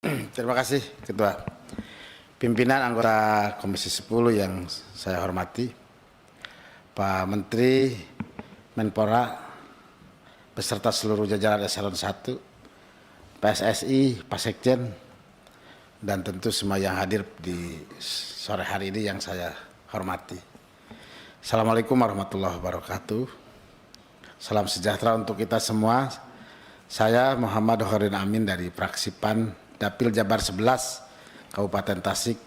Terima kasih Ketua. Pimpinan anggota Komisi 10 yang saya hormati, Pak Menteri, Menpora, beserta seluruh jajaran Eselon 1, PSSI, Pak Sekjen, dan tentu semua yang hadir di sore hari ini yang saya hormati. Assalamualaikum warahmatullahi wabarakatuh. Salam sejahtera untuk kita semua. Saya Muhammad Horin Amin dari fraksi PAN Dapil Jabar 11, Kabupaten Tasik,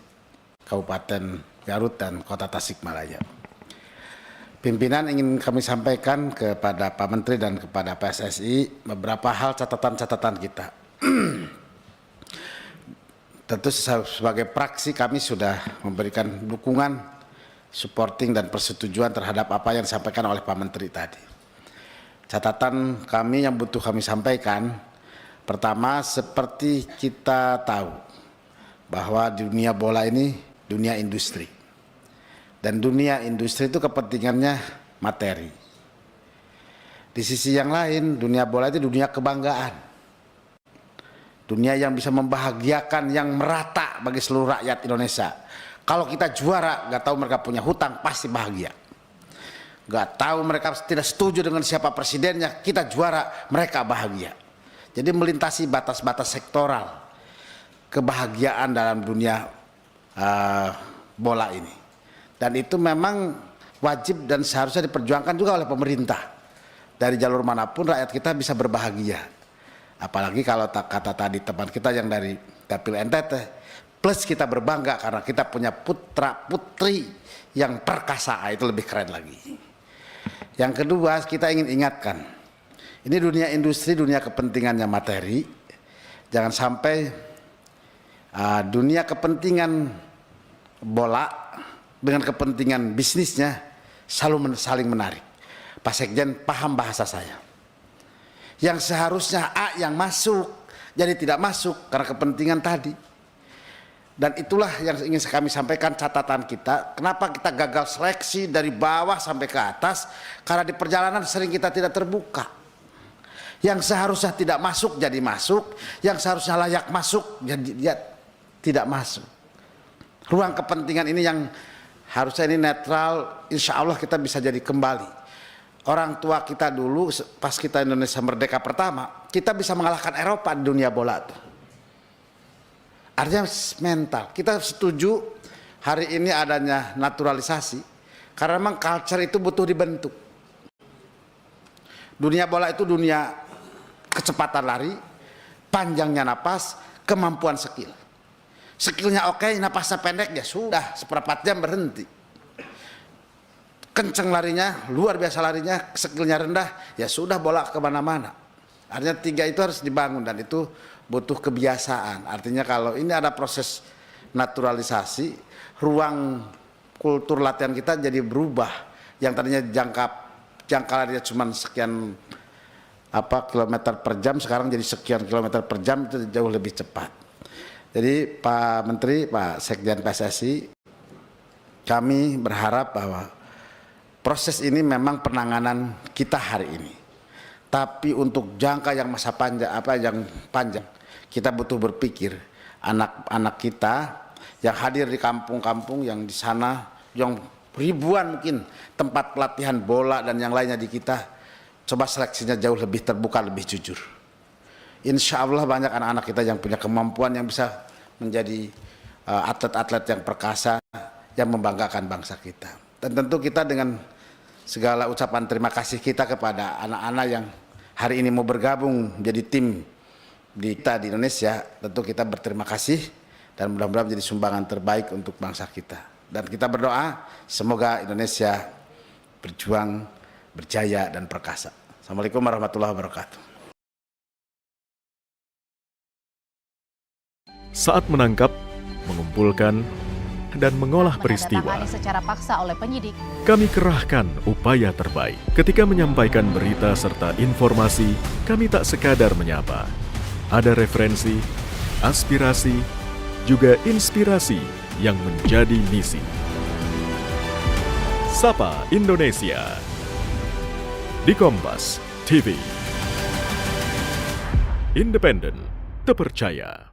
Kabupaten Garut, dan Kota Tasikmalaya. Pimpinan ingin kami sampaikan kepada Pak Menteri dan kepada PSSI beberapa hal catatan-catatan kita. Tentu sebagai fraksi kami sudah memberikan dukungan, supporting dan persetujuan terhadap apa yang disampaikan oleh Pak Menteri tadi. Catatan kami yang butuh kami sampaikan, pertama, seperti kita tahu bahwa dunia bola ini dunia industri. Dan dunia industri itu kepentingannya materi. Di sisi yang lain, dunia bola itu dunia kebanggaan. Dunia yang bisa membahagiakan, yang merata bagi seluruh rakyat Indonesia. Kalau kita juara, nggak tahu mereka punya hutang, pasti bahagia. Nggak tahu mereka tidak setuju dengan siapa presidennya, kita juara, mereka bahagia. Jadi melintasi batas-batas sektoral kebahagiaan dalam dunia bola ini. Dan itu memang wajib dan seharusnya diperjuangkan juga oleh pemerintah. Dari jalur manapun rakyat kita bisa berbahagia. Apalagi kalau kata tadi teman kita yang dari Dapil NTT, plus kita berbangga karena kita punya putra putri yang perkasa, itu lebih keren lagi. Yang kedua, kita ingin ingatkan, ini dunia industri, dunia kepentingannya materi. Jangan sampai dunia kepentingan bola dengan kepentingan bisnisnya selalu saling menarik. Pak Sekjen paham bahasa saya. Yang seharusnya A yang masuk, jadi tidak masuk karena kepentingan tadi. Dan itulah yang ingin kami sampaikan catatan kita. Kenapa kita gagal seleksi dari bawah sampai ke atas? Karena di perjalanan sering kita tidak terbuka. Yang seharusnya tidak masuk jadi masuk, yang seharusnya layak masuk jadi dia tidak masuk. Ruang kepentingan ini yang harusnya ini netral, insya Allah kita bisa jadi kembali. Orang tua kita dulu pas kita Indonesia merdeka pertama, kita bisa mengalahkan Eropa di dunia bola tuh. Artinya mental. Kita setuju hari ini adanya naturalisasi karena memang culture itu butuh dibentuk. Dunia bola itu dunia kecepatan lari, panjangnya napas, kemampuan skill. Skillnya oke, napasnya pendek, ya sudah seperempat jam berhenti. Kenceng larinya, luar biasa larinya, skillnya rendah, ya sudah bola kemana-mana. Artinya tiga itu harus dibangun dan itu butuh kebiasaan. Artinya kalau ini ada proses naturalisasi, ruang kultur latihan kita jadi berubah. Yang tadinya jangka larinya cuma sekian kilometer per jam, sekarang jadi sekian kilometer per jam, itu jauh lebih cepat. Jadi Pak Menteri, Pak Sekjen PSSI, kami berharap bahwa proses ini memang penanganan kita hari ini. Tapi untuk jangka yang masa panjang, kita butuh berpikir anak-anak kita yang hadir di kampung-kampung yang di sana, yang ribuan mungkin tempat pelatihan bola dan yang lainnya di kita, coba seleksinya jauh lebih terbuka, lebih jujur. Insya Allah banyak anak-anak kita yang punya kemampuan yang bisa menjadi atlet-atlet yang perkasa, yang membanggakan bangsa kita. Dan tentu kita dengan segala ucapan terima kasih kita kepada anak-anak yang hari ini mau bergabung menjadi tim di Indonesia, tentu kita berterima kasih dan mudah-mudahan menjadi sumbangan terbaik untuk bangsa kita. Dan kita berdoa semoga Indonesia berjuang, berjaya dan perkasa. Assalamualaikum warahmatullahi wabarakatuh. Saat menangkap, mengumpulkan, dan mengolah peristiwa, secara paksa oleh penyidik. Kami kerahkan upaya terbaik. Ketika menyampaikan berita serta informasi, kami tak sekadar menyapa. Ada referensi, aspirasi, juga inspirasi yang menjadi misi. Sapa Indonesia di Kompas TV. Independen, terpercaya.